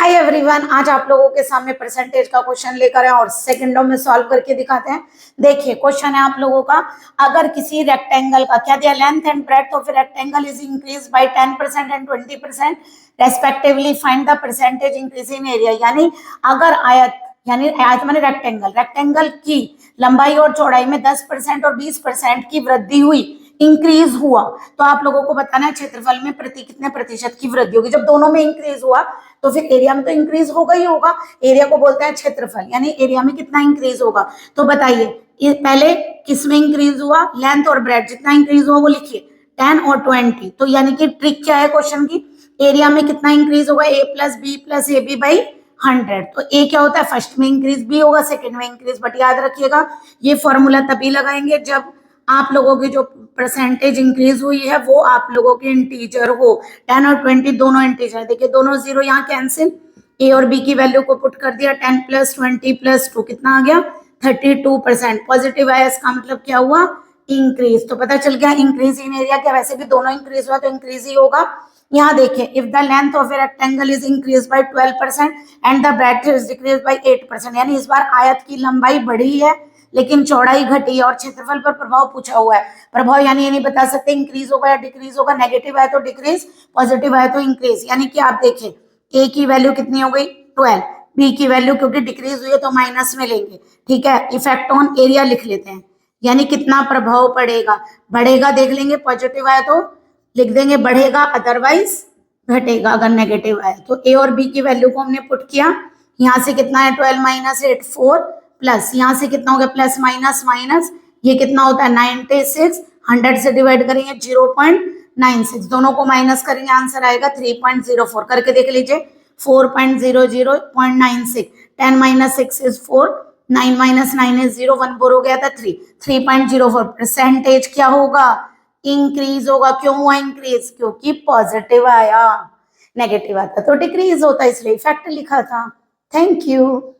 Hi everyone, आज आप लोगों के सामने परसेंटेज का क्वेश्चन लेकर आए और सेकंडों में सॉल्व करके दिखाते हैं। देखिए क्वेश्चन है आप लोगों का, अगर किसी रेक्टेंगल का क्या दिया length and breadth of rectangle is increase by 10% and 20% respectively, find the percentage increase in area. यानी अगर आयत माने रेक्टेंगल की लंबाई और चौड़ाई में 10% और 20% की वृद्धि हुई, इंक्रीज हुआ, तो आप लोगों को बताना है क्षेत्रफल में कितने प्रतिशत की वृद्धि होगी। जब दोनों में इंक्रीज हुआ तो फिर एरिया में तो इंक्रीज होगा ही होगा। एरिया को बोलते हैं क्षेत्रफल, यानी एरिया में कितना इंक्रीज होगा। तो बताइए पहले किस में इंक्रीज हुआ, लेंथ और ब्रेड, जितना इंक्रीज हुआ वो लिखिए 10 और 20। तो यानी कि ट्रिक क्या है क्वेश्चन की, एरिया में कितना इंक्रीज होगा, a plus B plus A B by 100। तो ए क्या होता है, फर्स्ट में इंक्रीज, बी होगा सेकंड में इंक्रीज। बट याद रखिएगा ये फॉर्मूला तभी लगाएंगे जब आप लोगों की जो परसेंटेज इंक्रीज हुई है वो आप लोगों के इंटीजर हो। 10 और 20 दोनों इंटीजर, देखिए दोनों जीरो यहाँ कैंसिल, ए और बी की वैल्यू को पुट कर दिया, 10 प्लस 20 प्लस 2 कितना आ गया 32%। पॉजिटिव आया, इसका मतलब क्या हुआ, इंक्रीज। तो पता चल गया इंक्रीज इन एरिया, क्या वैसे भी दोनों इंक्रीज हुआ तो इंक्रीज ही होगा। यहाँ देखिए, if the length of a rectangle is increase by 12% and the breadth is decrease by 8%, यानी इस बार आयत की लंबाई बढ़ी है लेकिन चौड़ाई घटी है और क्षेत्रफल पर प्रभाव पूछा हुआ है। प्रभाव यानी ये नहीं बता सकते इंक्रीज होगा या डिक्रीज होगा, नेगेटिव आए तो डिक्रीज, पॉजिटिव आए तो इंक्रीज। यानी कि आप देखें ए की वैल्यू कितनी हो गई 12, बी की वैल्यू क्योंकि डिक्रीज हुई है तो माइनस में लेंगे, ठीक है। इफेक्ट ऑन एरिया लिख लेते हैं, यानी कितना प्रभाव पड़ेगा, बढ़ेगा देख लेंगे, पॉजिटिव आए तो लिख देंगे बढ़ेगा, अदरवाइज घटेगा अगर नेगेटिव आए। तो ए और बी की वैल्यू को हमने पुट किया, यहाँ से कितना है 12 माइनस 8 4, प्लस यहाँ से कितना हो गया प्लस माइनस माइनस, ये कितना होता है 96, 100 से डिवाइड करेंगे 0.96, दोनों को माइनस करेंगे आंसर आएगा 3.04। करके देख लीजिए 4.00.96, 10 माइनस 6 इज 4, 9 माइनस 9 इज 0, 1 4 हो गया था 3, 3.04। परसेंटेज क्या होगा, इंक्रीज होगा। क्यों हुआ इंक्रीज, क्योंकि पॉजिटिव आया, नेगेटिव आता तो डिक्रीज होता, इसलिए इफेक्ट लिखा था। Thank you.